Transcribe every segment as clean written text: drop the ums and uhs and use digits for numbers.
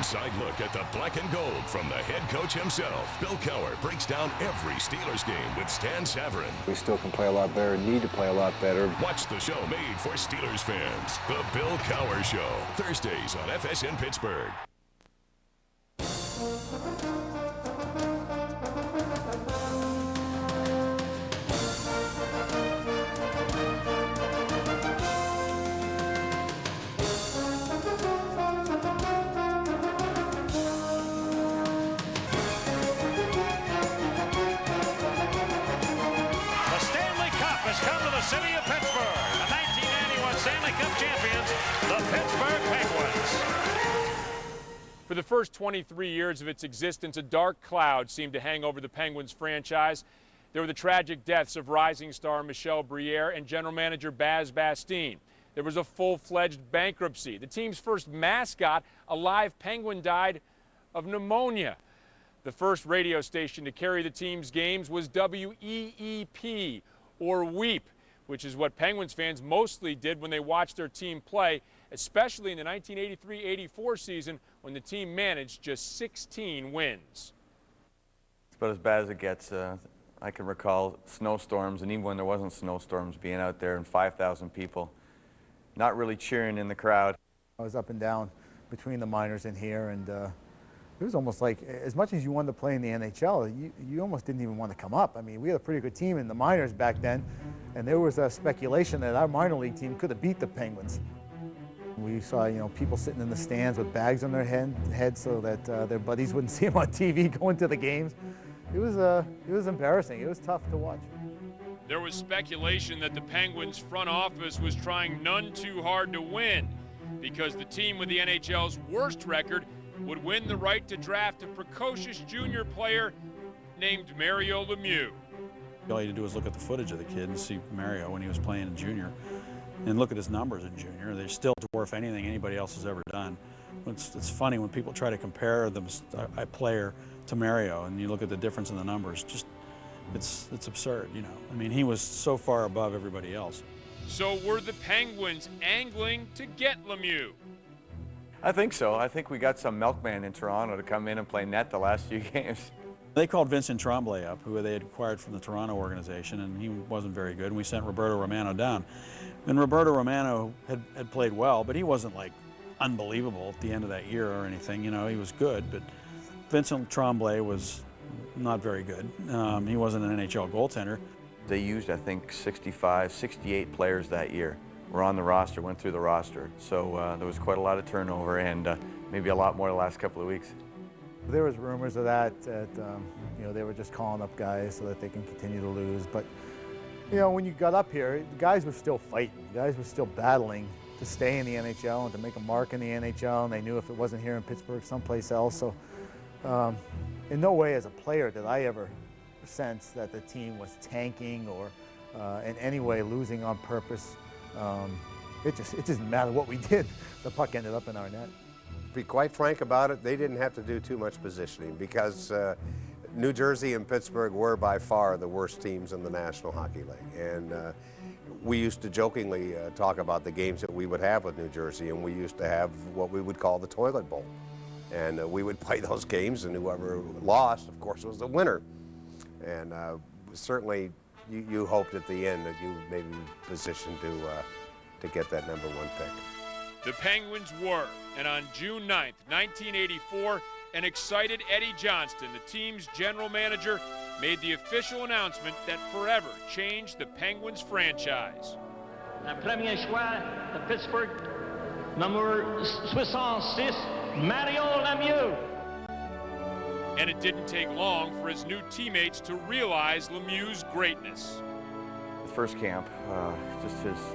inside look at the black and gold from the head coach himself. Bill Cowher breaks down every Steelers game with Stan Savarin. We still can play a lot better, need to play a lot better. Watch the show made for Steelers fans. The Bill Cowher Show. Thursdays on FSN Pittsburgh. Come to the city of Pittsburgh. The 1991 Stanley Cup champions, the Pittsburgh Penguins. For the first 23 years of its existence, a dark cloud seemed to hang over the Penguins franchise. There were the tragic deaths of rising star Michel Briere and general manager Baz Bastien. There was a full-fledged bankruptcy. The team's first mascot, a live penguin, died of pneumonia. The first radio station to carry the team's games was WEEP, or WEEP, which is what Penguins fans mostly did when they watched their team play, especially in the 1983-84 season when the team managed just 16 wins. It's about as bad as it gets. I can recall snowstorms, and even when there wasn't snowstorms, being out there and 5,000 people not really cheering in the crowd. I was up and down between the minors and here, and it was almost like, as much as you wanted to play in the NHL, you almost didn't even want to come up. I mean, we had a pretty good team in the minors back then, and there was a speculation that our minor league team could have beat the Penguins. We saw, people sitting in the stands with bags on their head so that their buddies wouldn't see them on TV going to the games. It was embarrassing. It was tough to watch. There was speculation that the Penguins front office was trying none too hard to win because the team with the NHL's worst record would win the right to draft a precocious junior player named Mario Lemieux. All you had to do was look at the footage of the kid and see Mario when he was playing in junior and look at his numbers in junior. They still dwarf anything anybody else has ever done. It's funny when people try to compare a player to Mario and you look at the difference in the numbers. Just it's absurd, I mean, he was so far above everybody else. So were the Penguins angling to get Lemieux? I think so. I think we got some milkman in Toronto to come in and play net the last few games. They called Vincent Tremblay up, who they had acquired from the Toronto organization, and he wasn't very good, and we sent Roberto Romano down. And Roberto Romano had played well, but he wasn't like unbelievable at the end of that year or anything. He was good, but Vincent Tremblay was not very good. He wasn't an NHL goaltender. They used, I think, 65, 68 players that year. Were on the roster, went through the roster. So there was quite a lot of turnover and maybe a lot more the last couple of weeks. There was rumors of that they were just calling up guys so that they can continue to lose. But, when you got up here, the guys were still fighting. The guys were still battling to stay in the NHL and to make a mark in the NHL, and they knew if it wasn't here in Pittsburgh, someplace else. So in no way as a player did I ever sense that the team was tanking or in any way losing on purpose. It just didn't matter what we did. The puck ended up in our net. To be quite frank about it, they didn't have to do too much positioning because New Jersey and Pittsburgh were by far the worst teams in the National Hockey League. And we used to jokingly talk about the games that we would have with New Jersey, and we used to have what we would call the toilet bowl. And we would play those games, and whoever lost, of course, was the winner. And certainly you hoped at the end that you may be positioned to get that #1 pick. The Penguins were, and on June 9th, 1984, an excited Eddie Johnston, the team's general manager, made the official announcement that forever changed the Penguins franchise. Un premier choix de Pittsburgh, numéro 66, Mario Lemieux. And it didn't take long for his new teammates to realize Lemieux's greatness. The first camp, just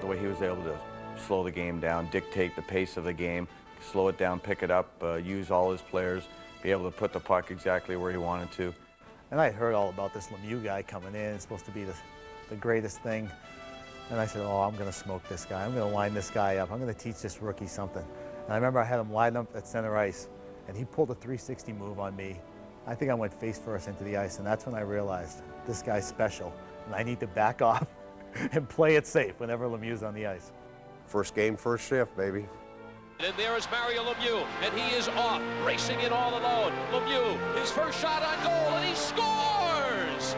the way he was able to slow the game down, dictate the pace of the game, slow it down, pick it up, use all his players, be able to put the puck exactly where he wanted to. And I heard all about this Lemieux guy coming in. It's supposed to be the greatest thing. And I said, oh, I'm going to smoke this guy. I'm going to line this guy up. I'm going to teach this rookie something. And I remember I had him lined up at center ice, and he pulled a 360 move on me. I think I went face first into the ice, and that's when I realized this guy's special, and I need to back off and play it safe whenever Lemieux's on the ice. First game, first shift, baby. And there is Mario Lemieux, and he is off, racing it all alone. Lemieux, his first shot on goal, and he scores!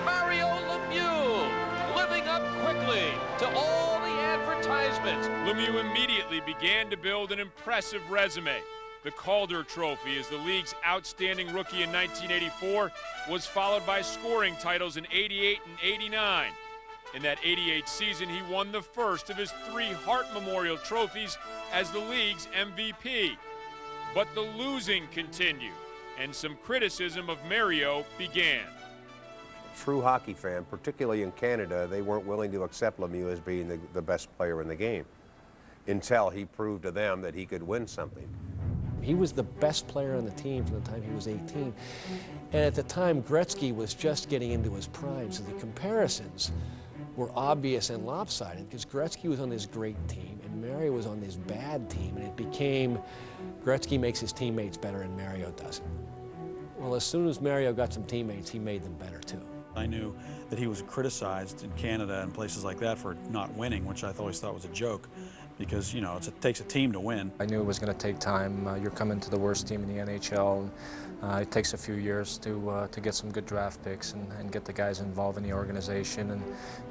Mario Lemieux, living up quickly to all the advertisements. Lemieux immediately began to build an impressive resume. The Calder Trophy as the league's outstanding rookie in 1984 was followed by scoring titles in 88 and 89. In that 88 season, he won the first of his 3 Hart Memorial trophies as the league's MVP. But the losing continued, and some criticism of Mario began. True hockey fan, particularly in Canada, they weren't willing to accept Lemieux as being the best player in the game until he proved to them that he could win something. He was the best player on the team from the time he was 18. And at the time, Gretzky was just getting into his prime, so the comparisons were obvious and lopsided because Gretzky was on this great team and Mario was on this bad team, and it became Gretzky makes his teammates better and Mario doesn't. Well, as soon as Mario got some teammates, he made them better too. I knew that he was criticized in Canada and places like that for not winning, which I always thought was a joke, because, you know, it takes a team to win. I knew it was going to take time. You're coming to the worst team in the NHL, and it takes a few years to get some good draft picks and get the guys involved in the organization,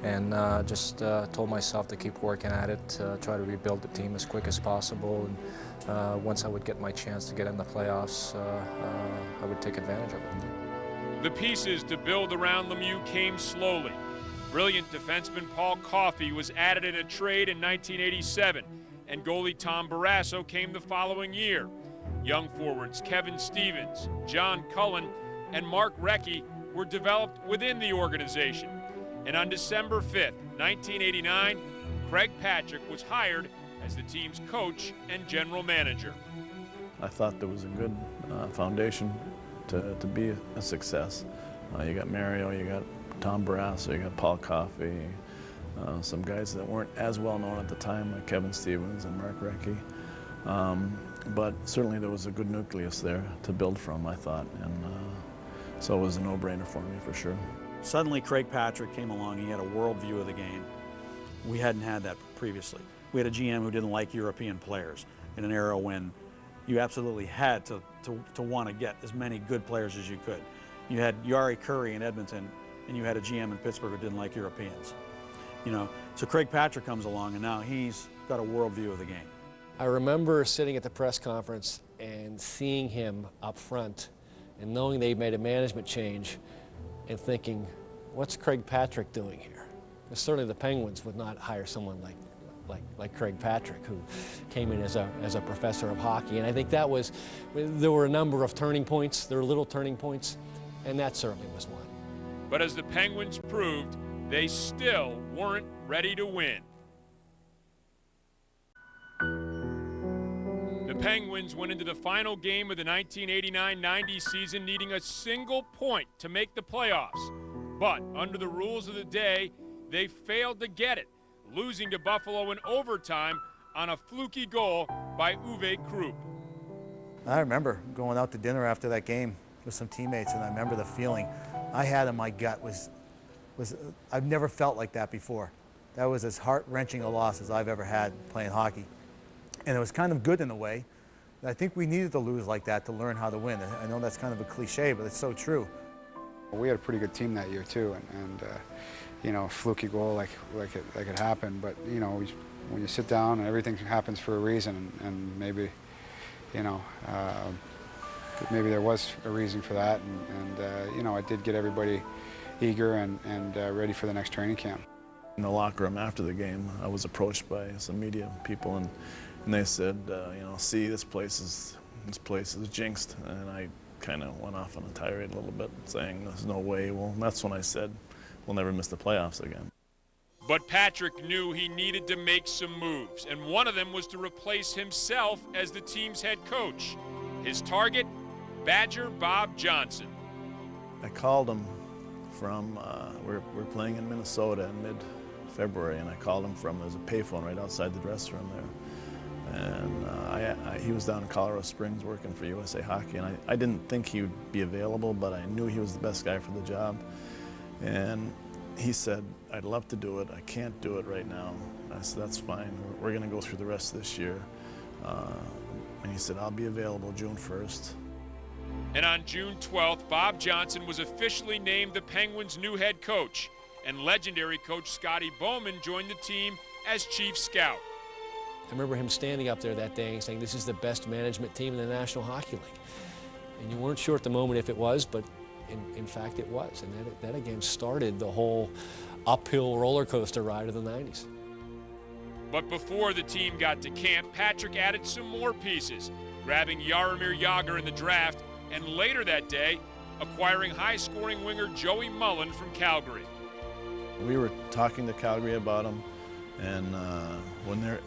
and just told myself to keep working at it, try to rebuild the team as quick as possible, and once I would get my chance to get in the playoffs, I would take advantage of it. The pieces to build around Lemieux came slowly. Brilliant defenseman Paul Coffey was added in a trade in 1987, and goalie Tom Barrasso came the following year. Young forwards Kevin Stevens, John Cullen, and Mark Recchi were developed within the organization. And on December 5th, 1989, Craig Patrick was hired as the team's coach and general manager. I thought there was a good foundation to be a success. You got Mario, you got Tom Barrasso, you got Paul Coffey, some guys that weren't as well known at the time, like Kevin Stevens and Mark Recchi. But certainly there was a good nucleus there to build from, I thought, and so it was a no-brainer for me for sure. Suddenly Craig Patrick came along. He had a world view of the game. We hadn't had that previously. We had a GM who didn't like European players in an era when you absolutely had to want to get as many good players as you could. You had Yari Curry in Edmonton, and you had a GM in Pittsburgh who didn't like Europeans. You know, so Craig Patrick comes along, and now he's got a world view of the game. I remember sitting at the press conference and seeing him up front and knowing they made a management change and thinking, what's Craig Patrick doing here? Because certainly the Penguins would not hire someone like Craig Patrick, who came in as a professor of hockey. And I think that was, there were a number of turning points. There were little turning points, and that certainly was one. But as the Penguins proved, they still weren't ready to win. The Penguins went into the final game of the 1989-90 season needing a single point to make the playoffs. But under the rules of the day, they failed to get it, losing to Buffalo in overtime on a fluky goal by Uwe Krupp. I remember going out to dinner after that game with some teammates, and I remember the feeling I had in my gut was I've never felt like that before. That was as heart-wrenching a loss as I've ever had playing hockey. And it was kind of good in a way. I think we needed to lose like that to learn how to win. I know that's kind of a cliche, but it's so true. We had a pretty good team that year too, and you know, fluky goal like it happened. But you know, when you sit down, and everything happens for a reason, and maybe, you know, maybe there was a reason for that, and you know, it did get everybody eager and ready for the next training camp. In the locker room after the game, I was approached by some media people, and they said, you know, see, this place is jinxed, and I kind of went off on a tirade a little bit, saying there's no way. Well, that's when I said we'll never miss the playoffs again. But Patrick knew he needed to make some moves, and one of them was to replace himself as the team's head coach. His target, Badger Bob Johnson. I called him from, we're playing in Minnesota in mid-February, and I called him from, there's a payphone right outside the dressing room there. And he was down in Colorado Springs working for USA Hockey, and I didn't think he would be available, but I knew he was the best guy for the job. And he said, I'd love to do it. I can't do it right now. I said, that's fine. We're going to go through the rest of this year. And he said, I'll be available June 1st. And on June 12th, Bob Johnson was officially named the Penguins' new head coach, and legendary coach Scotty Bowman joined the team as chief scout. I remember him standing up there that day and saying, this is the best management team in the National Hockey League. And you weren't sure at the moment if it was, but in fact it was. And that again started the whole uphill roller coaster ride of the 90s. But before the team got to camp, Patrick added some more pieces, grabbing Jaromir Jagr in the draft, and later that day, acquiring high-scoring winger Joey Mullen from Calgary. We were talking to Calgary about him, and when it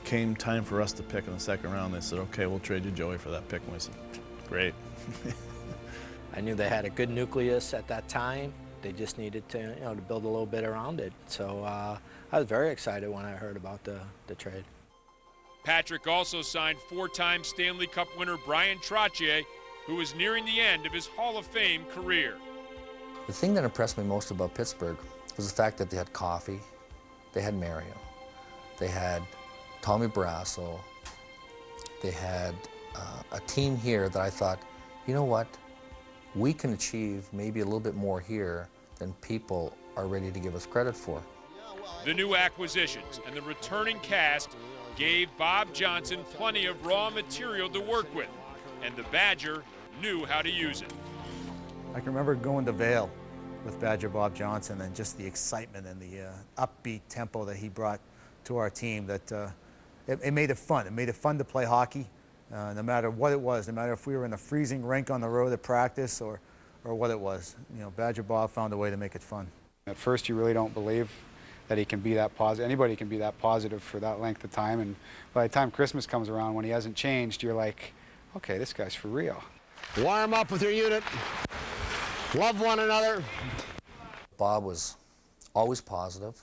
came time for us to pick in the second round, they said, okay, we'll trade you Joey for that pick. And we said, great. I knew they had a good nucleus at that time. They just needed to, to build a little bit around it. So I was very excited when I heard about the trade. Patrick also signed four-time Stanley Cup winner Brian Trottier, who was nearing the end of his Hall of Fame career. The thing that impressed me most about Pittsburgh was the fact that they had Coffey, they had Mario, they had Tommy Barrasso, they had a team here that I thought, you know what, we can achieve maybe a little bit more here than people are ready to give us credit for. The new acquisitions and the returning cast gave Bob Johnson plenty of raw material to work with, and the Badger knew how to use it. I can remember going to Vail with Badger Bob Johnson and just the excitement and the upbeat tempo that he brought to our team, that it made it fun. It made it fun to play hockey, no matter what it was, no matter if we were in a freezing rink on the road at practice or what it was. Badger Bob found a way to make it fun. At first you really don't believe that he can be that positive. Anybody can be that positive for that length of time, and by the time Christmas comes around, when he hasn't changed, you're like, okay, this guy's for real. Warm up with your unit. Love one another. Bob was always positive.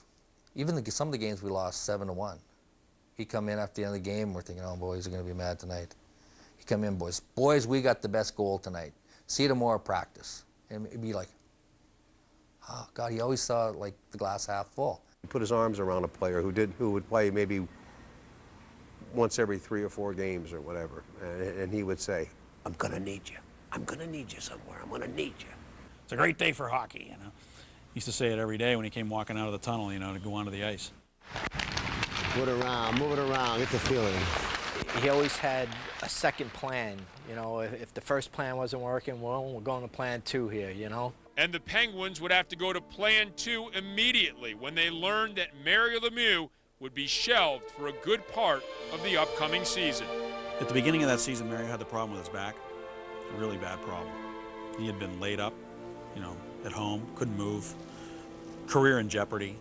Even some of the games we lost 7-1. He'd come in after the end of the game, we're thinking, oh, boys are going to be mad tonight. He'd come in, boys, we got the best goal tonight. See you tomorrow at practice. And it'd be like, oh, God, he always saw like the glass half full. He put his arms around a player who would play maybe once every 3 or 4 games or whatever, and he would say, I'm going to need you. I'm going to need you somewhere. I'm going to need you. It's a great day for hockey, He used to say it every day when he came walking out of the tunnel, to go onto the ice. Move it around, get the feeling. He always had a second plan. If the first plan wasn't working, well, we're going to plan 2 here, And the Penguins would have to go to plan 2 immediately when they learned that Mario Lemieux would be shelved for a good part of the upcoming season. At the beginning of that season, Mario had the problem with his back. A really bad problem. He had been laid up, at home, couldn't move, career in jeopardy.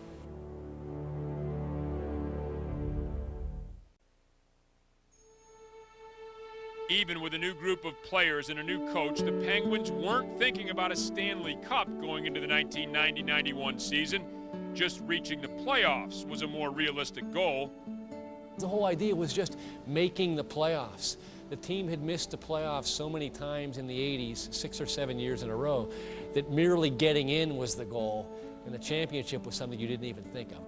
Even with a new group of players and a new coach, the Penguins weren't thinking about a Stanley Cup going into the 1990-91 season. Just reaching the playoffs was a more realistic goal. The whole idea was just making the playoffs. The team had missed the playoffs so many times in the 80s, 6 or 7 years in a row, that merely getting in was the goal, and the championship was something you didn't even think of.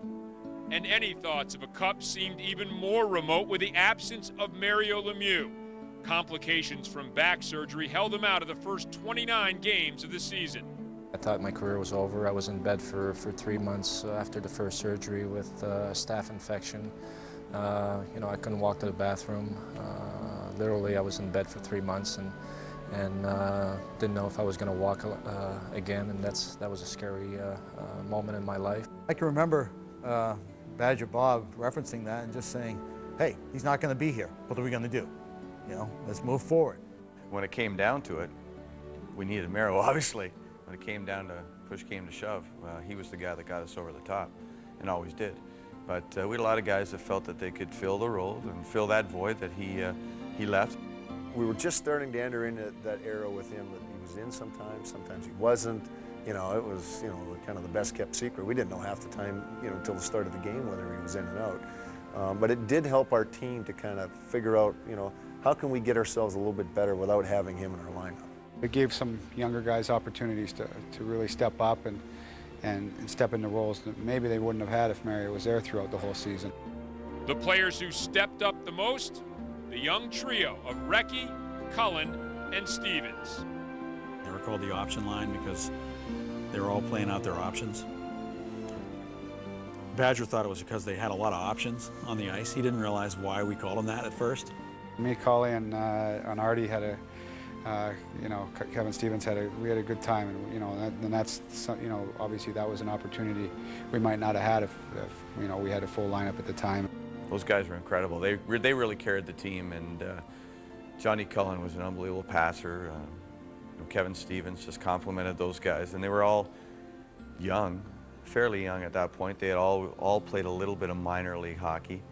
And any thoughts of a cup seemed even more remote with the absence of Mario Lemieux. Complications from back surgery held him out of the first 29 games of the season. I thought my career was over. I was in bed for 3 months after the first surgery with a staph infection. I couldn't walk to the bathroom. Literally, I was in bed for 3 months and didn't know if I was going to walk again, and that was a scary moment in my life. I can remember Badger Bob referencing that and just saying, hey, he's not going to be here. What are we going to do? Let's move forward. When it came down to it, we needed Mario, obviously. When it came down to push came to shove, he was the guy that got us over the top, and always did. But we had a lot of guys that felt that they could fill the role and fill that void that he left. We were just starting to enter into that era with him that he was in sometimes he wasn't. It was, kind of the best kept secret. We didn't know half the time, until the start of the game whether he was in and out. But it did help our team to kind of figure out, how can we get ourselves a little bit better without having him in our lineup. It gave some younger guys opportunities to really step up and step into roles that maybe they wouldn't have had if Mario was there throughout the whole season. The players who stepped up the most, the young trio of Recchi, Cullen, and Stevens. They were called the option line because they were all playing out their options. Badger thought it was because they had a lot of options on the ice. He didn't realize why we called them that at first. Me, Cully, and Artie had a, Kevin Stevens we had a good time, and that's obviously that was an opportunity we might not have had if we had a full lineup at the time. Those guys were incredible. They really carried the team, and Johnny Cullen was an unbelievable passer. Kevin Stevens just complimented those guys, and they were all young, fairly young at that point. They had all played a little bit of minor league hockey,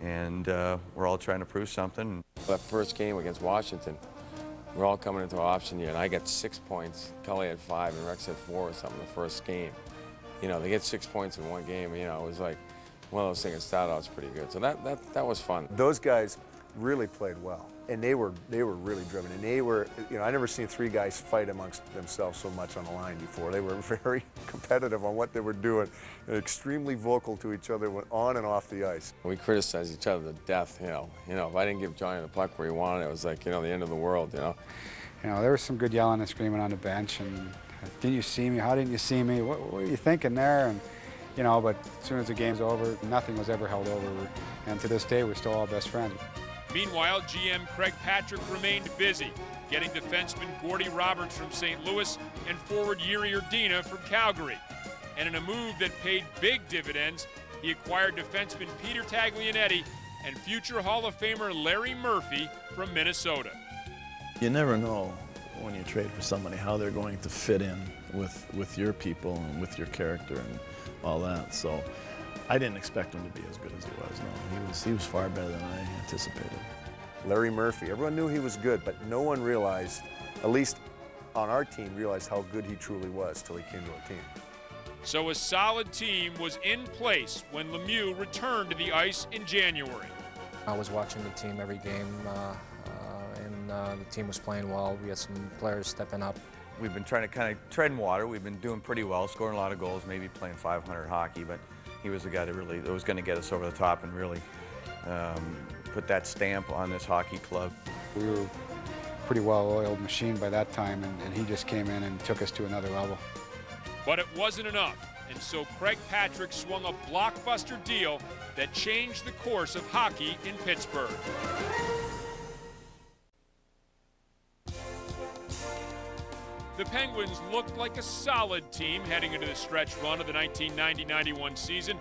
and we're all trying to prove something. That first game against Washington, we're all coming into option year, and I got 6 points. Cully had 5, and Rex had 4 or something the first game. They get 6 points in one game. It was like one of those things that started out pretty good. So that was fun. Those guys really played well, and they were really driven, and they were, I never seen 3 guys fight amongst themselves so much on the line before. They were very competitive on what they were doing, and extremely vocal to each other on and off the ice. We criticized each other to death, if I didn't give Johnny the puck where he wanted it was like, the end of the world, There was some good yelling and screaming on the bench, and didn't you see me? How didn't you see me? What were you thinking there? And but as soon as the game's over, nothing was ever held over, and to this day, we're still all best friends. Meanwhile, GM Craig Patrick remained busy, getting defenseman Gordy Roberts from St. Louis and forward Yuri Urdina from Calgary. And in a move that paid big dividends, he acquired defenseman Peter Taglianetti and future Hall of Famer Larry Murphy from Minnesota. You never know when you trade for somebody how they're going to fit in with your people and with your character and all that. So I didn't expect him to be as good as he was. No, he was far better than I anticipated. Larry Murphy, everyone knew he was good, but no one realized, at least on our team, realized how good he truly was till he came to our team. So a solid team was in place when Lemieux returned to the ice in January. I was watching the team every game, and the team was playing well. We had some players stepping up. We've been trying to kind of tread water. We've been doing pretty well, scoring a lot of goals, maybe playing 500 hockey, but he was the guy that was going to get us over the top and really put that stamp on this hockey club. We were a pretty well-oiled machine by that time, and he just came in and took us to another level. But it wasn't enough, and so Craig Patrick swung a blockbuster deal that changed the course of hockey in Pittsburgh. The Penguins looked like a solid team heading into the stretch run of the 1990-91 season,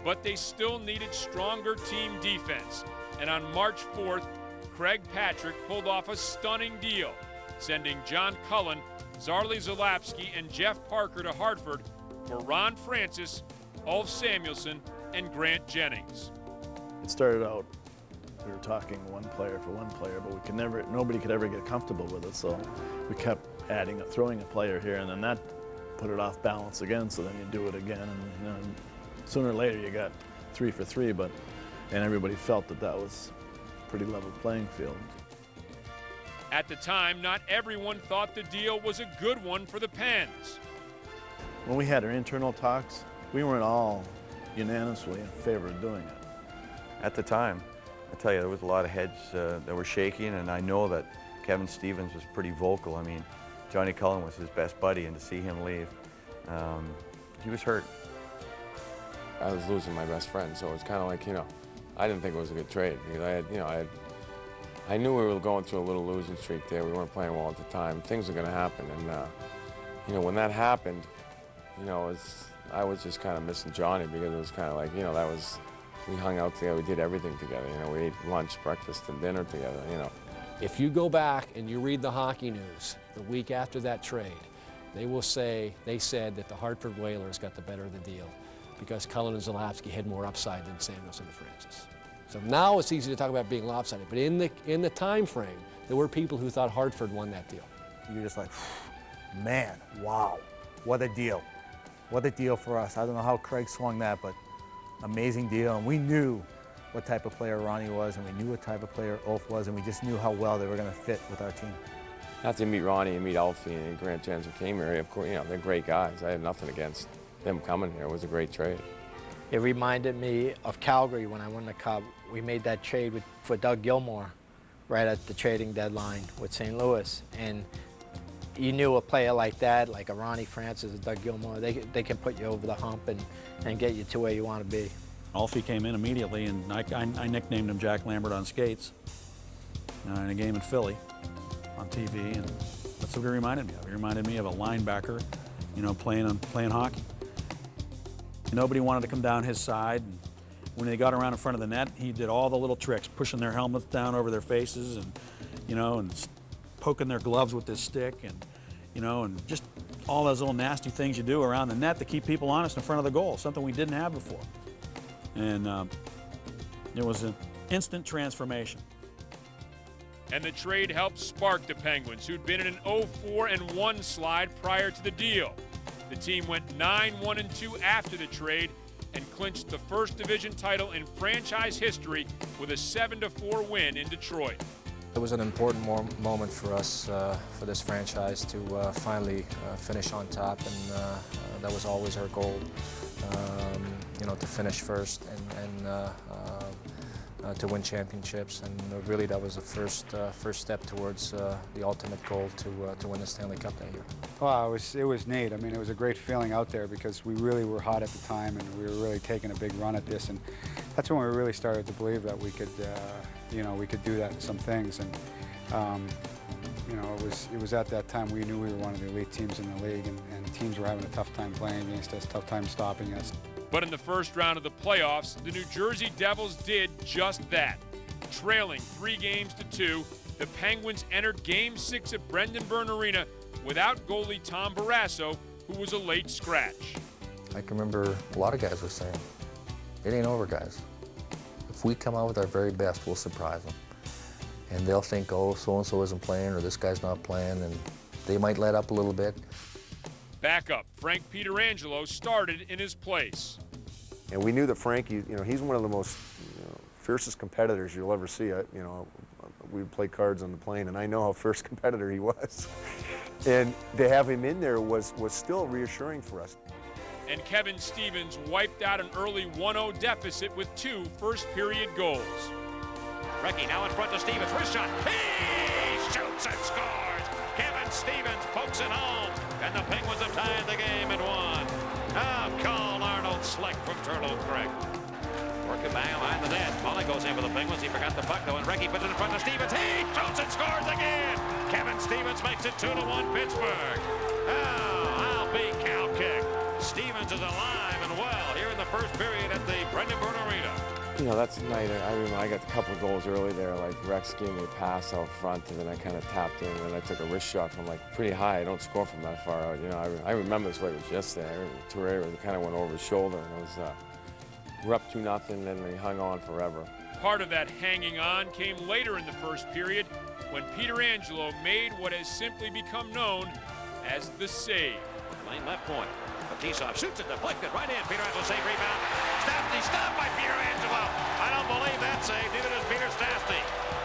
but they still needed stronger team defense. And on March 4th, Craig Patrick pulled off a stunning deal, sending John Cullen, Zarley Zalapski, and Jeff Parker to Hartford for Ron Francis, Ulf Samuelsson, and Grant Jennings. It started out, we were talking one player for one player, but nobody could ever get comfortable with it, so we kept throwing a player here, and then that put it off balance again, so then you do it again, and sooner or later you got 3 for 3, and everybody felt that was a pretty level playing field. At the time, not everyone thought the deal was a good one for the Pens. When we had our internal talks, we weren't all unanimously in favor of doing it. At the time, I tell you, there was a lot of heads that were shaking, and I know that Kevin Stevens was pretty vocal. I mean, Johnny Cullen was his best buddy, and to see him leave, he was hurt. I was losing my best friend, so it's kind of like, I didn't think it was a good trade because I knew we were going through a little losing streak there. We weren't playing well at the time. Things were going to happen, and when that happened, I was just kind of missing Johnny because it was kind of like, we hung out together, we did everything together. We ate lunch, breakfast, and dinner together. If you go back and you read the hockey news the week after that trade, they said that the Hartford Whalers got the better of the deal because Cullen and Zalapski had more upside than Samuelsson and Francis. So now it's easy to talk about being lopsided, but in the time frame, there were people who thought Hartford won that deal. You're just like, man, wow, what a deal. What a deal for us. I don't know how Craig swung that, but amazing deal. And we knew what type of player Ronnie was, and we knew what type of player Ulf was, and we just knew how well they were going to fit with our team. After you meet Ronnie and meet Alfie and Grant Jennings came here, of course, they're great guys. I had nothing against them coming here. It was a great trade. It reminded me of Calgary when I won the Cup. We made that trade for Doug Gilmour right at the trading deadline with St. Louis. And you knew a player like that, like a Ronnie Francis, a Doug Gilmour, they can put you over the hump and get you to where you want to be. Alfie came in immediately, and I nicknamed him Jack Lambert on skates in a game in Philly on TV, and that's what he reminded me of. He reminded me of a linebacker, you know, playing hockey. Nobody wanted to come down his side. And when they got around in front of the net, he did all the little tricks, pushing their helmets down over their faces, and you know, and poking their gloves with his stick, and you know, and just all those little nasty things you do around the net to keep people honest in front of the goal, something we didn't have before. And there was an instant transformation. And the trade helped spark the Penguins, who'd been in an 0-4-1 slide prior to the deal. The team went 9-1-2 after the trade and clinched the first division title in franchise history with a 7-4 win in Detroit. It was an important moment for us, for this franchise, to finally finish on top, and that was always our goal. You know, to finish first and to win championships, and really that was the first step towards the ultimate goal to win the Stanley Cup that year. Well, it was neat. I mean, it was a great feeling out there because we really were hot at the time, and we were really taking a big run at this, and that's when we really started to believe that we could, you know, we could do that in some things, and you know, it was at that time we knew we were one of the elite teams in the league, and teams were having a tough time playing against us, tough time stopping us. But in the first round of the playoffs, the New Jersey Devils did just that. Trailing 3-2, the Penguins entered Game 6 at Brendan Byrne Arena without goalie Tom Barrasso, who was a late scratch. I can remember a lot of guys were saying, it ain't over, guys. If we come out with our very best, we'll surprise them. And they'll think, oh, so-and-so isn't playing, or this guy's not playing, and they might let up a little bit. Backup Frank Pietrangelo started in his place. And we knew that Frankie, you know, he's one of the most fiercest competitors you'll ever see. You know, we would play cards on the plane, and I know how fierce competitor he was. And to have him in there was still reassuring for us. And Kevin Stevens wiped out an early 1-0 deficit with 2 first-period goals. Recchi now in front to Stevens. Wrist shot. He shoots and scores. Kevin Stevens pokes it home. And the Penguins have tied the game at 1. Now call Arnold Slick from Turtle Creek. Working back behind the net. Molly goes in for the Penguins. He forgot the puck though, and Recchi puts it in front of Stevens. He shoots and scores again. Kevin Stevens makes it 2-1 Pittsburgh. Oh, I'll be cow kick. Stevens is alive and well here in the first period at the Brendan Byrne Arena. You know, that's the night I remember I got a couple of goals early there, like Rex gave me a pass out front, and then I kind of tapped in, and I took a wrist shot from like pretty high. I don't score from that far out. You know, I remember this way it was just there. Touré kind of went over his shoulder, and it was we're up 2-0, and then they hung on forever. Part of that hanging on came later in the first period when Pietrangelo made what has simply become known as the save. Lane left point. Tisov shoots it, deflected right in. Pietrangelo save, rebound. Stastny stopped by Pietrangelo. I don't believe that save. Neither does Peter Stastny.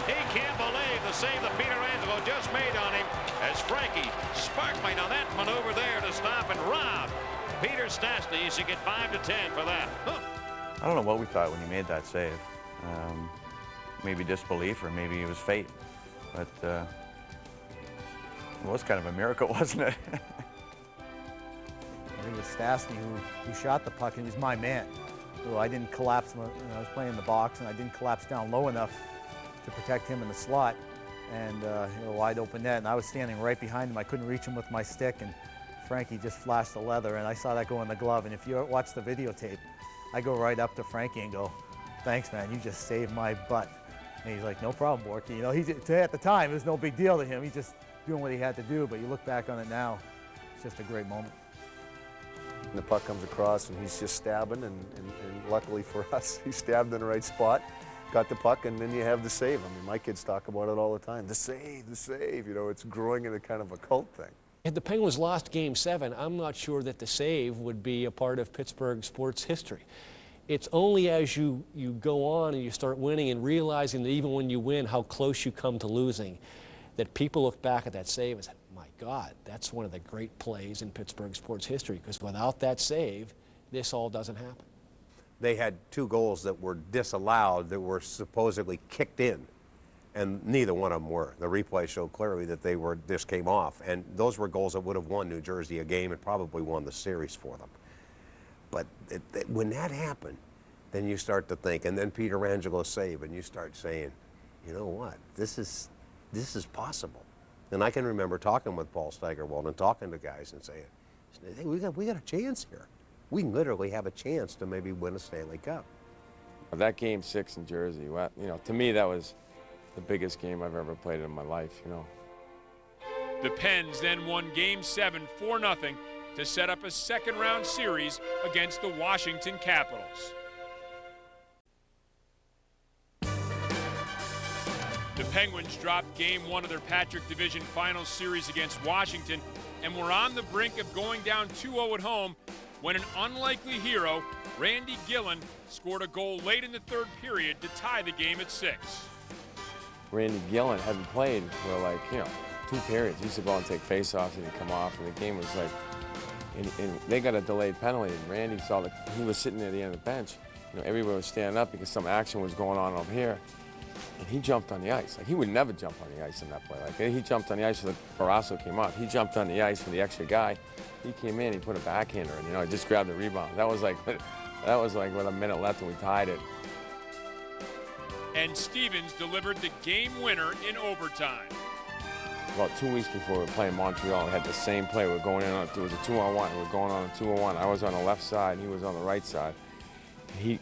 He can't believe the save that Pietrangelo just made on him as Frankie sparkling on that maneuver there to stop and rob Peter Stastny. He should get 5 to 10 for that. I don't know what we thought when he made that save. Maybe disbelief, or maybe it was fate. But it was kind of a miracle, wasn't it? I think it was Stastny who shot the puck, and he was my man. So I didn't collapse, you know, I was playing in the box, and I didn't collapse down low enough to protect him in the slot. And you know, wide open net, and I was standing right behind him. I couldn't reach him with my stick, and Frankie just flashed the leather, and I saw that go in the glove. And if you watch the videotape, I go right up to Frankie and go, thanks, man, you just saved my butt. And he's like, no problem, Borky. You know, at the time, it was no big deal to him. He's just doing what he had to do, but you look back on it now, it's just a great moment. And the puck comes across, and he's just stabbing, and luckily for us, he stabbed in the right spot, got the puck, and then you have the save. I mean, my kids talk about it all the time. The save, you know, it's growing into kind of a cult thing. Had the Penguins lost Game 7, I'm not sure that the save would be a part of Pittsburgh sports history. It's only as you go on and you start winning and realizing that even when you win, how close you come to losing, that people look back at that save and say, my God, that's one of the great plays in Pittsburgh sports history, because without that save, this all doesn't happen. They had 2 goals that were disallowed that were supposedly kicked in. And neither one of them were. The replay showed clearly that they were, this came off. And those were goals that would have won New Jersey a game and probably won the series for them. But when that happened, then you start to think, and then Peter Angelo save, and you start saying, you know what, this is possible. And I can remember talking with Paul Steigerwald and talking to guys and saying, hey, we got a chance here. We can literally have a chance to maybe win a Stanley Cup. That Game 6 in Jersey, well, you know, to me that was the biggest game I've ever played in my life, you know. The Pens then won Game 7 4-0 to set up a second-round series against the Washington Capitals. The Penguins dropped Game 1 of their Patrick Division Finals series against Washington and were on the brink of going down 2-0 at home when an unlikely hero, Randy Gillen, scored a goal late in the third period to tie the game at 6. Randy Gillen hadn't played for like, you know, 2 periods. He used to go and take face-offs and he'd come off, and the game was like, and they got a delayed penalty, and Randy saw that he was sitting near the end of the bench. You know, everybody was standing up because some action was going on over here. And he jumped on the ice. Like, he would never jump on the ice in that play. Like, he jumped on the ice, so Barrasso came up. He jumped on the ice for the extra guy. He came in, he put a backhander, and, you know, he just grabbed the rebound. That was like with a minute left, and we tied it. And Stevens delivered the game winner in overtime. About 2 weeks before we were playing Montreal, we had the same play. We were going in on, it was a 2-on-1. We were going on a 2-on-1. I was on the left side, and he was on the right side. He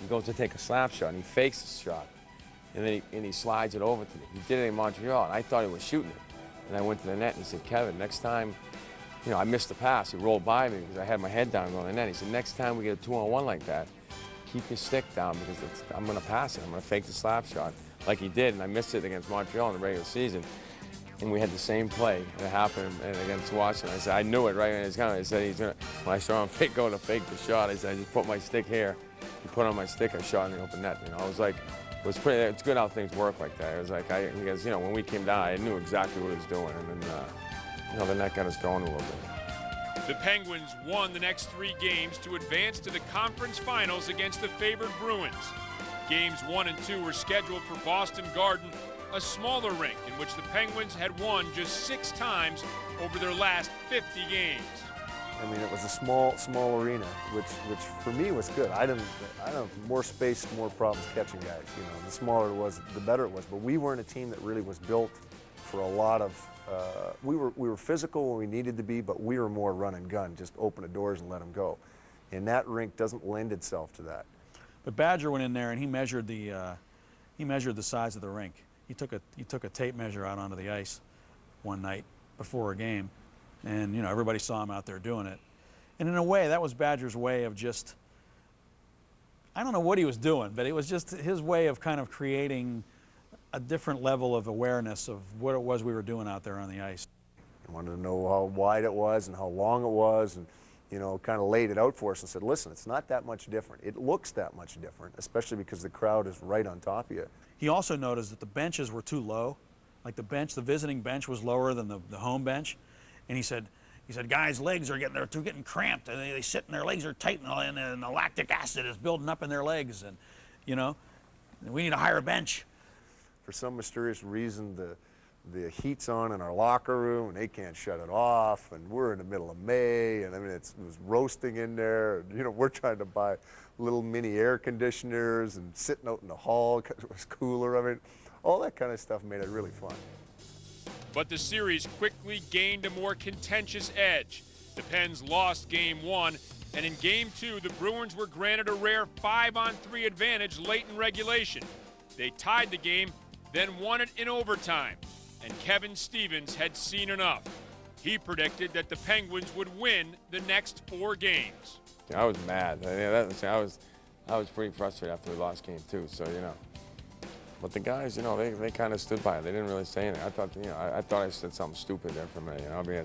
goes to take a slap shot, and he fakes the shot. And then he slides it over to me. He did it in Montreal, and I thought he was shooting it. And I went to the net, and he said, Kevin, next time, you know, I missed the pass. He rolled by me because I had my head down going to the net. He said, next time we get a 2-on-1 like that, keep your stick down because I'm going to pass it. I'm going to fake the slap shot like he did, and I missed it against Montreal in the regular season. And we had the same play that happened against Washington. I said, I knew it right when he was coming. I said, when I saw him go to fake the shot, I said, I just put my stick here. He put on my stick, I shot in the open net. You know, I was like, it's good how things work like that. It was like, because, you know, when we came down, I knew exactly what he was doing. And then, you know, the net got us going a little bit. The Penguins won the next 3 games to advance to the conference finals against the favored Bruins. Games 1 and 2 were scheduled for Boston Garden, a smaller rink in which the Penguins had won just 6 times over their last 50 games. I mean, it was a small arena, which for me was good. I don't more space, more problems catching guys. You know, the smaller it was, the better it was. But we weren't a team that really was built for a lot of. We were physical when we needed to be, but we were more run and gun, just open the doors and let them go. And that rink doesn't lend itself to that. But Badger went in there and he measured the size of the rink. He took a tape measure out onto the ice one night before a game. And, you know, everybody saw him out there doing it. And in a way, that was Badger's way of just, I don't know what he was doing, but it was just his way of kind of creating a different level of awareness of what it was we were doing out there on the ice. I wanted to know how wide it was and how long it was, and, you know, kind of laid it out for us and said, listen, it's not that much different. It looks that much different, especially because the crowd is right on top of you. He also noticed that the benches were too low. Like the visiting bench was lower than the home bench. And he said, guys' legs are getting cramped, and they sit and their legs are tight, and the lactic acid is building up in their legs, and, you know, we need a higher bench. For some mysterious reason, the heat's on in our locker room, and they can't shut it off, and we're in the middle of May, and I mean, it was roasting in there, and, you know, we're trying to buy little mini air conditioners and sitting out in the hall because it was cooler. I mean, all that kind of stuff made it really fun. But the series quickly gained a more contentious edge. The Pens lost Game 1, and in Game 2, the Bruins were granted a rare 5-on-3 advantage late in regulation. They tied the game, then won it in overtime, and Kevin Stevens had seen enough. He predicted that the Penguins would win the next 4 games. I was mad. I was pretty frustrated after we lost Game 2, so, you know. But the guys, you know, they kind of stood by it. They didn't really say anything. I thought, you know, I thought I said something stupid there for a minute, you know. I mean,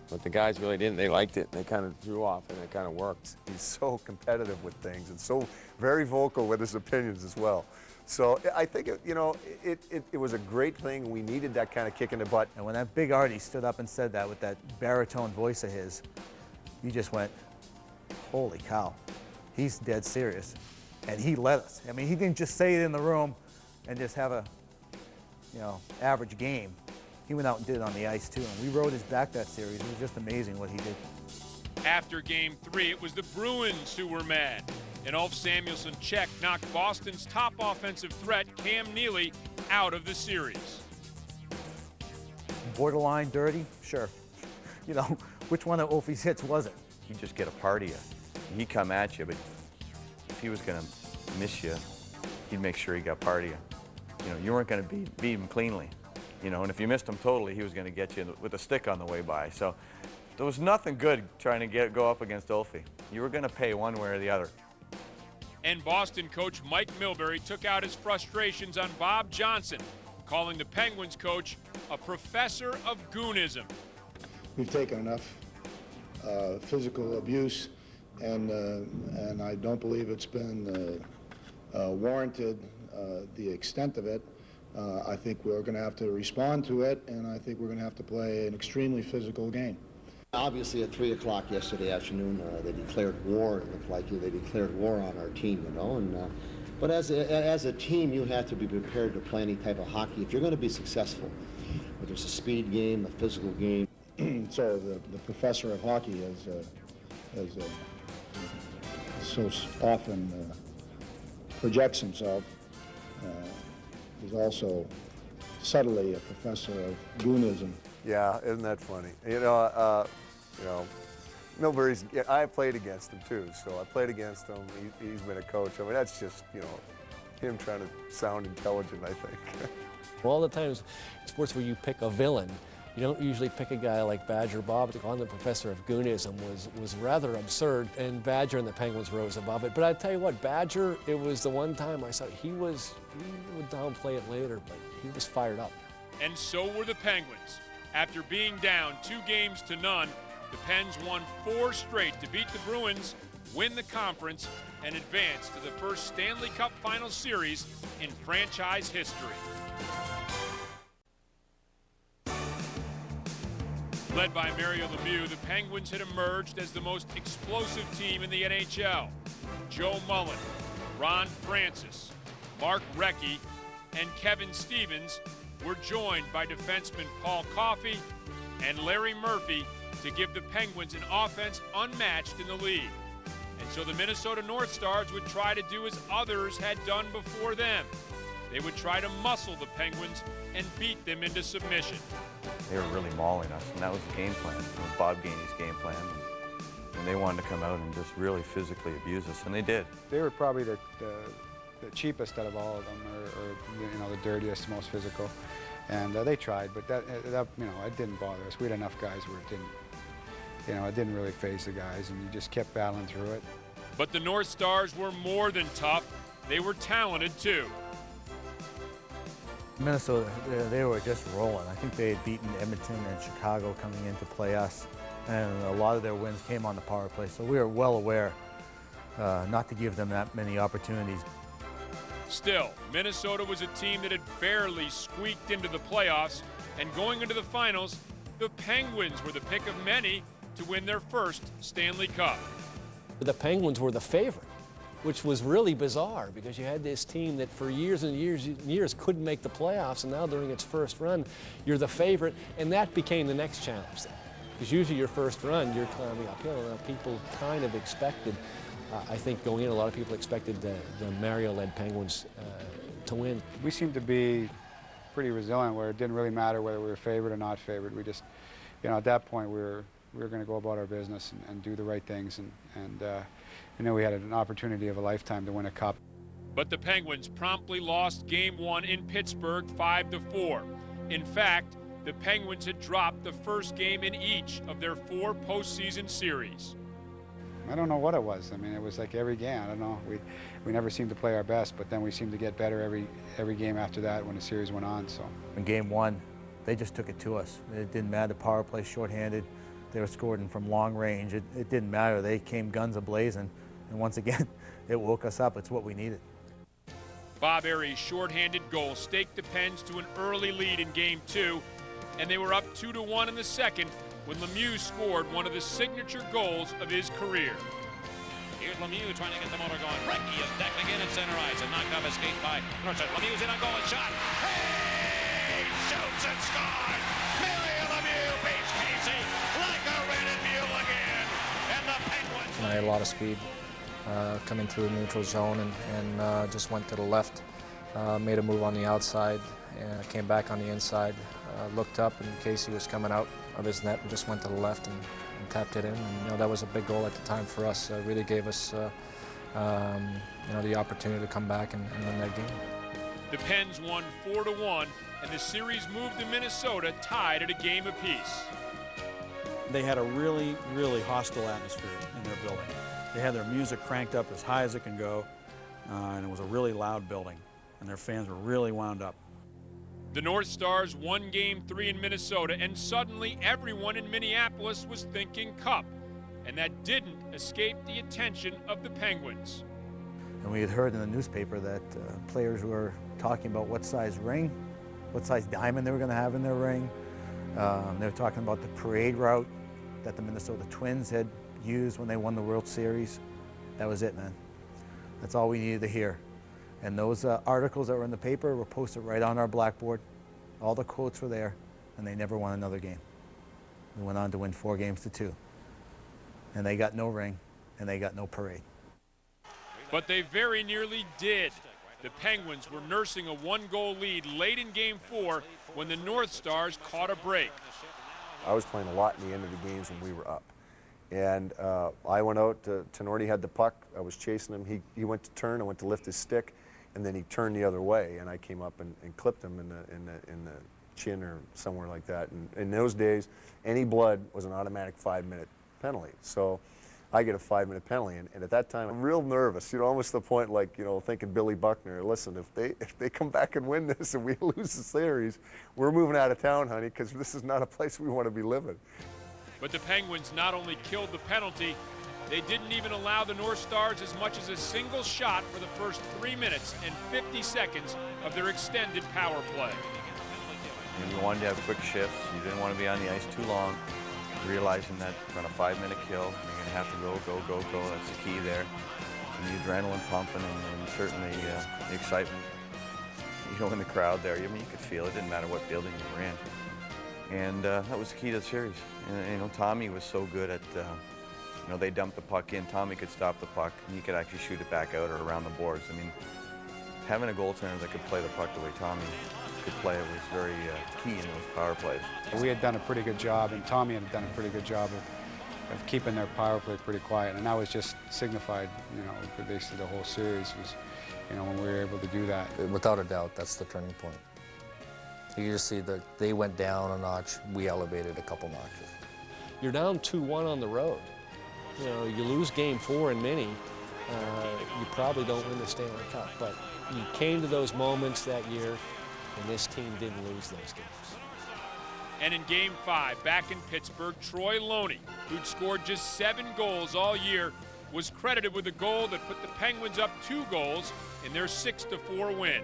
but the guys really didn't. They liked it. They kind of threw off, and it kind of worked. He's so competitive with things and so very vocal with his opinions as well. So I think, it was a great thing. We needed that kind of kick in the butt. And when that big Artie stood up and said that with that baritone voice of his, you just went, holy cow, he's dead serious. And he let us. I mean, he didn't just say it in the room and just have a average game, he went out and did it on the ice too. And we rode his back that series. It was just amazing what he did. After Game 3, it was the Bruins who were mad. An Ulf Samuelsson check knocked Boston's top offensive threat, Cam Neely, out of the series. Borderline dirty? Sure. Which one of Ulfie's hits was it? He'd just get a part of you. He'd come at you, but if he was going to miss you, he'd make sure he got part of you. You weren't going to beat him cleanly. And if you missed him totally, he was going to get you with a stick on the way by. So there was nothing good trying to go up against Ulfie. You were going to pay one way or the other. And Boston coach Mike Milbury took out his frustrations on Bob Johnson, calling the Penguins coach a professor of goonism. We've taken enough physical abuse, and I don't believe it's been warranted, the extent of it. I think we're going to have to respond to it, and I think we're going to have to play an extremely physical game. Obviously, at 3 o'clock yesterday afternoon, they declared war. It looked like they declared war on our team, but as a team, you have to be prepared to play any type of hockey if you're going to be successful. Whether it's a speed game, a physical game. So the professor of hockey as so often projects himself, is also subtly a professor of goonism. Yeah, isn't that funny? Milbury's. I played against him too, so I played against him. He's been a coach. I mean, that's just him trying to sound intelligent, I think. Well, all the times in sports where you pick a villain, you don't usually pick a guy like Badger Bob. To call him the professor of goonism was rather absurd, and Badger and the Penguins rose above it. But I tell you what, Badger, it was the one time I saw he would downplay it later, but he was fired up. And so were the Penguins. After being down 2-0, the Pens won 4 straight to beat the Bruins, win the conference, and advance to the first Stanley Cup Final Series in franchise history. Led by Mario Lemieux, the Penguins had emerged as the most explosive team in the NHL. Joe Mullen, Ron Francis, Mark Recchi, and Kevin Stevens were joined by defensemen Paul Coffey and Larry Murphy to give the Penguins an offense unmatched in the league. And so the Minnesota North Stars would try to do as others had done before them. They would try to muscle the Penguins and beat them into submission. They were really mauling us, and that was the game plan. It was Bob Gainey's game plan. And they wanted to come out and just really physically abuse us, and they did. They were probably the cheapest out of all of them, or the dirtiest, most physical. And they tried, but that it didn't bother us. We had enough guys where it didn't really phase the guys, and you just kept battling through it. But the North Stars were more than tough. They were talented too. Minnesota, they were just rolling. I think they had beaten Edmonton and Chicago coming in to play us, and a lot of their wins came on the power play, so we were well aware not to give them that many opportunities. Still, Minnesota was a team that had barely squeaked into the playoffs, and going into the finals, the Penguins were the pick of many to win their first Stanley Cup. The Penguins were the favorite, which was really bizarre because you had this team that for years and years and years couldn't make the playoffs, and now during its first run, you're the favorite, and that became the next challenge then. Because usually your first run, you're climbing uphill. Now people kind of expected, I think going in, a lot of people expected the Mario-led Penguins to win. We seemed to be pretty resilient where it didn't really matter whether we were favored or not favored. We just, at that point we were going to go about our business and do the right things, and we had an opportunity of a lifetime to win a cup. But the Penguins promptly lost Game 1 in Pittsburgh 5-4. In fact, the Penguins had dropped the first game in each of their 4 postseason series. I don't know what it was. I mean, it was like every game. I don't know. We never seemed to play our best, but then we seemed to get better every game after that when the series went on. So in Game 1, they just took it to us. It didn't matter. Power play, shorthanded. They were scoring from long range. It didn't matter. They came guns a-blazing. And once again, it woke us up. It's what we needed. Bob Airey's shorthanded goal staked the Pens to an early lead in Game 2, and they were up 2-1 in the second when Lemieux scored one of the signature goals of his career. Here's Lemieux trying to get the motor going. Recchi is decked again at center ice and knocked off his skate by Northside. Lemieux's in on goal and shot. Hey! shoots and scores. Mario Lemieux beats Casey like a rented mule again. And the Penguins. I had a lot of speed coming through the neutral zone and just went to the left, made a move on the outside, and came back on the inside, looked up, and Casey was coming out of his net and just went to the left and tapped it in. And that was a big goal at the time for us. Really gave us the opportunity to come back and win that game. The Pens won 4-1, and the series moved to Minnesota tied at a game apiece. They had a really, really hostile atmosphere in their building. They had their music cranked up as high as it can go, and it was a really loud building, and their fans were really wound up. The North Stars won Game 3 in Minnesota, and suddenly everyone in Minneapolis was thinking Cup, and that didn't escape the attention of the Penguins. And we had heard in the newspaper that players were talking about what size ring, what size diamond they were going to have in their ring. They were talking about the parade route that the Minnesota Twins had used when they won the World Series. That was it, man. That's all we needed to hear. And those articles that were in the paper were posted right on our blackboard. All the quotes were there, and they never won another game. We went on to win 4-2. And they got no ring, and they got no parade. But they very nearly did. The Penguins were nursing a 1-goal lead late in Game 4 when the North Stars caught a break. I was playing a lot in the end of the games when we were up. And I went out, Tenorti had the puck, I was chasing him, he went to turn, I went to lift his stick, and then he turned the other way, and I came up and clipped him in the chin or somewhere like that. And in those days, any blood was an automatic 5-minute penalty. So I get a 5-minute penalty, and at that time I'm real nervous, almost to the point like, thinking Billy Buckner, listen, if they come back and win this and we lose the series, we're moving out of town, honey, because this is not a place we want to be living. But the Penguins not only killed the penalty, they didn't even allow the North Stars as much as a single shot for the first 3 minutes and 50 seconds of their extended power play. And you wanted to have quick shifts. You didn't want to be on the ice too long, realizing that on a 5-minute kill, you're going to have to go. That's the key there. And the adrenaline pumping and certainly the excitement. In the crowd there, you could feel it. Didn't matter what building you were in. And that was the key to the series. And, Tommy was so good at, they dumped the puck in. Tommy could stop the puck, and he could actually shoot it back out or around the boards. Having a goaltender that could play the puck the way Tommy could play it was very key in those power plays. We had done a pretty good job, and Tommy had done a pretty good job of keeping their power play pretty quiet, and that was just signified, basically the whole series was, when we were able to do that. Without a doubt, that's the turning point. You just see that they went down a notch, we elevated a couple notches. You're down 2-1 on the road. You lose Game 4 in Minnie, you probably don't win the Stanley Cup, but you came to those moments that year, and this team didn't lose those games. And in Game 5, back in Pittsburgh, Troy Loney, who'd scored just 7 goals all year, was credited with a goal that put the Penguins up 2 goals in their 6-4 win.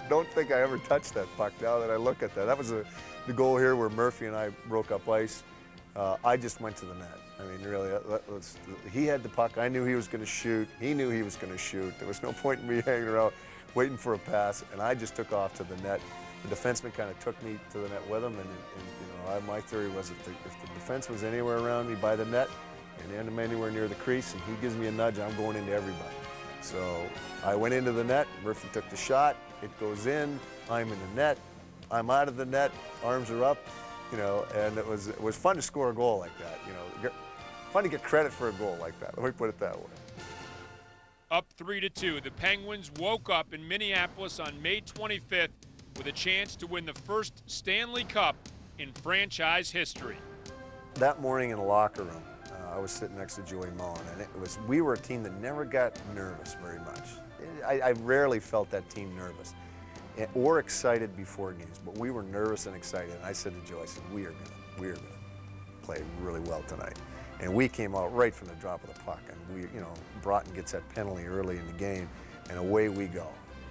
Don't think I ever touched that puck now that I look at that. That was the goal here where Murphy and I broke up ice. I just went to the net. Really, he had the puck. I knew he was going to shoot. He knew he was going to shoot. There was no point in me hanging around waiting for a pass, and I just took off to the net. The defenseman kind of took me to the net with him, and my theory was if the defense was anywhere around me by the net and anywhere near the crease, and he gives me a nudge, I'm going into everybody. So I went into the net. Murphy took the shot. It goes in. I'm in the net. I'm out of the net. Arms are up. And it was fun to score a goal like that. Fun to get credit for a goal like that. Let me put it that way. Up 3-2, the Penguins woke up in Minneapolis on May 25th with a chance to win the first Stanley Cup in franchise history. That morning in the locker room, I was sitting next to Joey Mullen, and we were a team that never got nervous very much. I rarely felt that team nervous or excited before games, but we were nervous and excited. And I said to Joe, I said, we are gonna play really well tonight. And we came out right from the drop of the puck, and Broughton gets that penalty early in the game, and away we go.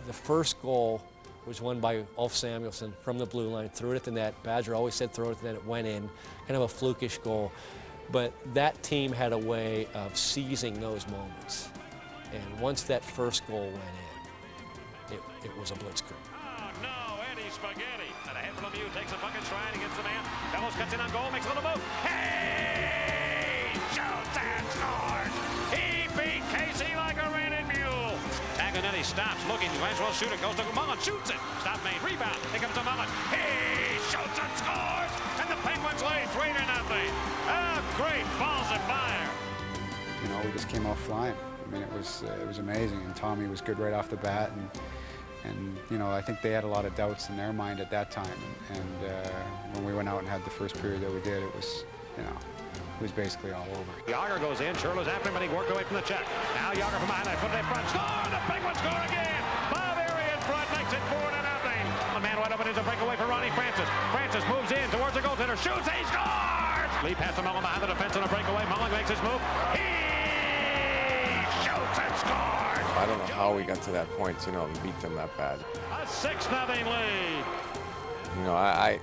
The first goal was won by Ulf Samuelsson from the blue line, threw it at the net. Badger always said throw it at the net, it went in, kind of a flukish goal. But that team had a way of seizing those moments. And once that first goal went in, it was a blitzkrieg. Oh, no, Eddie Spaghetti. And ahead from Lemieux Gets the puck in stride against the man. Bellows cuts in on goal, makes a little move. Hey! Shoots and scores! He beat Casey like a reining mule. Taglianetti stops, looking, might as well shoot it. Goes to Mullen, shoots it. Stop made, rebound. Here comes to Mullen. He shoots and scores! And the Penguins lead 3-0. A great balls of fire. You know, we just came out flying. I mean, it was amazing, and Tommy was good right off the bat, and you know, I think they had a lot of doubts in their mind at that time, and when we went out and had the first period that we did, it was, you know, it was basically all over. Yager goes in, Sherlow's after him, but he worked away from the check. Now Yager from behind, put it in front, score! The Penguins score again! Bob Erie in front makes it 4-0. A man wide open is a breakaway for Ronnie Francis. Francis moves in towards the goaltender, shoots, he scores! Lee passes to Mullen behind the defense on a breakaway. Mullen makes his move. He shoots and scores! I don't know how we got to that point, you know, to beat them that bad. A 6-0 lead. You know,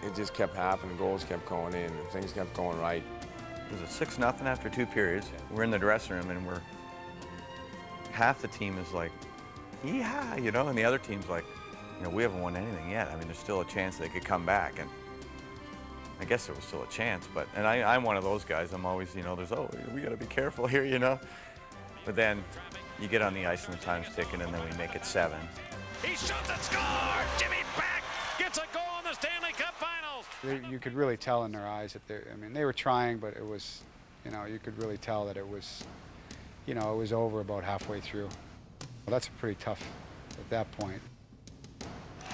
it just kept happening. Goals kept going in. Things kept going right. It was a 6-0 after 2 periods. We're in the dressing room, and half the team is like, yeah, you know, and the other team's like, you know, we haven't won anything yet. I mean, there's still a chance they could come back, and I guess there was still a chance, but, and I'm one of those guys. I'm always, you know, we got to be careful here, you know. But then you get on the ice and the time's ticking, and then we make it 7. He shoots and scores! Jimmy Back gets a goal in the Stanley Cup Finals. You could really tell in their eyes that they were trying, but it was, you know, you could really tell that it was, you know, it was over about halfway through. Well, that's pretty tough at that point.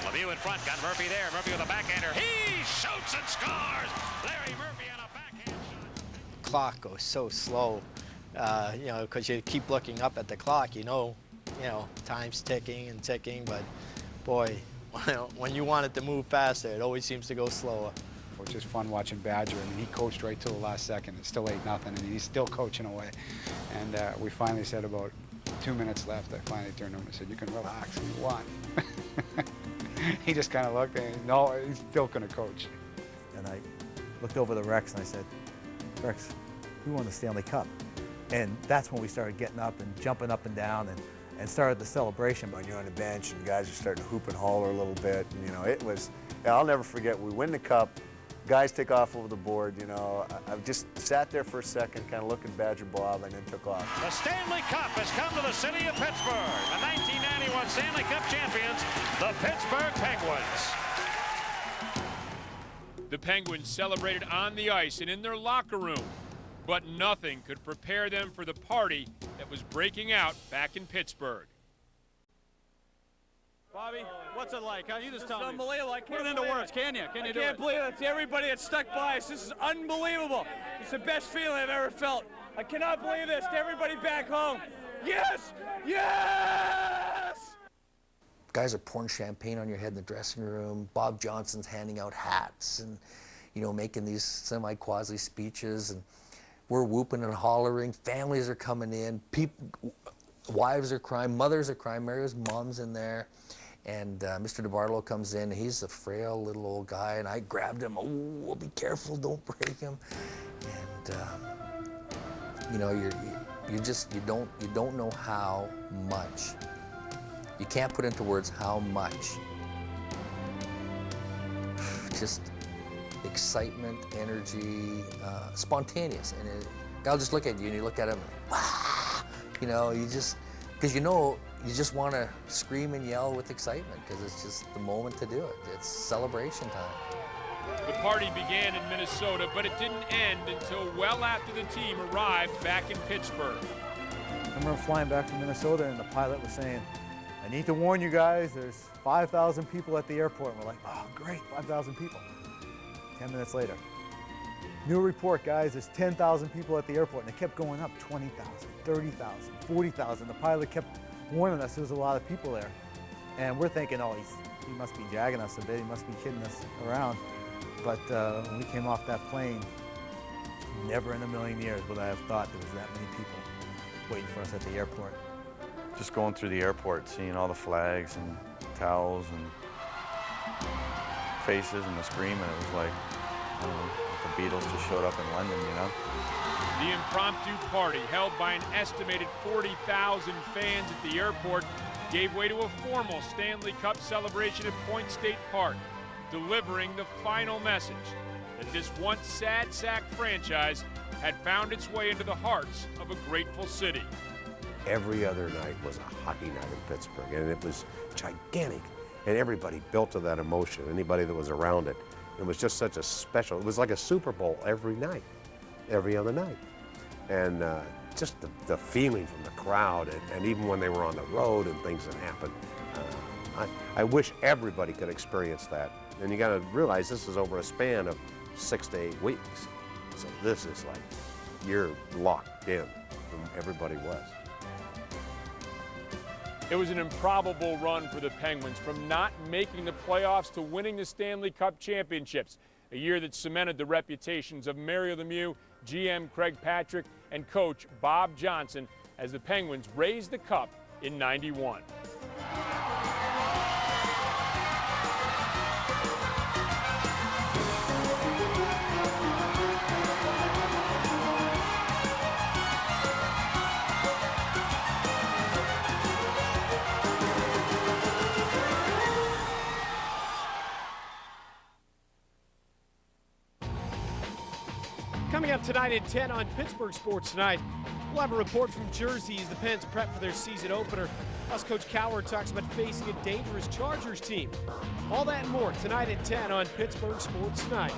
Lemieux in front, got Murphy there. Murphy with a backhander. He shoots and scores! Larry Murphy on a backhand shot. Clock goes so slow, you know, because you keep looking up at the clock. You know, time's ticking and ticking, but boy, when you want it to move faster, it always seems to go slower. It was just fun watching Badger. I mean, he coached right till the last second. It's still 8-0, and he's still coaching away. And we finally said about 2 minutes left, I finally turned to him and said, "You can relax, you won." He just kind of looked and no, he's still going to coach. And I looked over the Rex and I said, "Rex, we won the Stanley Cup." And that's when we started getting up and jumping up and down and started the celebration. When you're on the bench and guys are starting to hoop and holler a little bit, and, you know, it was, I'll never forget, we win the cup, guys take off over the board, you know. I just sat there for a second, kind of looking at Badger Bob, and then took off. The Stanley Cup has come to the city of Pittsburgh. The 1991 Stanley Cup champions, the Pittsburgh Penguins. The Penguins celebrated on the ice and in their locker room, but nothing could prepare them for the party that was breaking out back in Pittsburgh. Bobby, what's it like? How you just tell me? It's unbelievable. I can't put it into words, can you? Can you do it? I can't believe it. To everybody that stuck by us, this is unbelievable. It's the best feeling I've ever felt. I cannot believe this. To everybody back home, yes! Yes! Guys are pouring champagne on your head in the dressing room. Bob Johnson's handing out hats and, you know, making these semi-quasi speeches, and we're whooping and hollering. Families are coming in. Wives are crying. Mothers are crying. Mario's mom's in there. And Mr. DeBartolo comes in. He's a frail little old guy, and I grabbed him. Oh, be careful, don't break him. And you know, you don't know how much. You can't put into words how much. Just excitement, energy, spontaneous, and I'll just look at you and you look at him, and, wow, you know, because you know. You just want to scream and yell with excitement because it's just the moment to do it. It's celebration time. The party began in Minnesota, but it didn't end until well after the team arrived back in Pittsburgh. I remember flying back from Minnesota and the pilot was saying, "I need to warn you guys, there's 5,000 people at the airport." And we're like, "Oh, great, 5,000 people." 10 minutes later, "New report, guys, there's 10,000 people at the airport." And it kept going up, 20,000, 30,000, 40,000. The pilot kept warning us there was a lot of people there. And we're thinking, oh, he must be jagging us a bit, he must be kidding us around. But when we came off that plane, never in a million years would I have thought there was that many people waiting for us at the airport. Just going through the airport, seeing all the flags and towels and faces and the screaming, it was like, I don't know, like the Beatles just showed up in London, you know? The impromptu party, held by an estimated 40,000 fans at the airport, gave way to a formal Stanley Cup celebration at Point State Park. delivering the final message that this once sad sack franchise had found its way into the hearts of a grateful city. Every other night was a hockey night in Pittsburgh, and it was gigantic. And everybody built to that emotion, anybody that was around it. It was just such a special, it was like a Super Bowl every night, every other night. And just the feeling from the crowd, and even when they were on the road and things that happened. I wish everybody could experience that. And you gotta realize this is over a span of 6 to 8 weeks. So this is like, you're locked in, and everybody was. It was an improbable run for the Penguins, from not making the playoffs to winning the Stanley Cup championships, a year that cemented the reputations of Mario Lemieux, GM Craig Patrick, and coach Bob Johnson as the Penguins raised the cup in '91. Coming up tonight at 10 on Pittsburgh Sports Tonight, we'll have a report from Jersey as the Pens prep for their season opener. Plus, Coach Coward talks about facing a dangerous Chargers team. All that and more tonight at 10 on Pittsburgh Sports Tonight.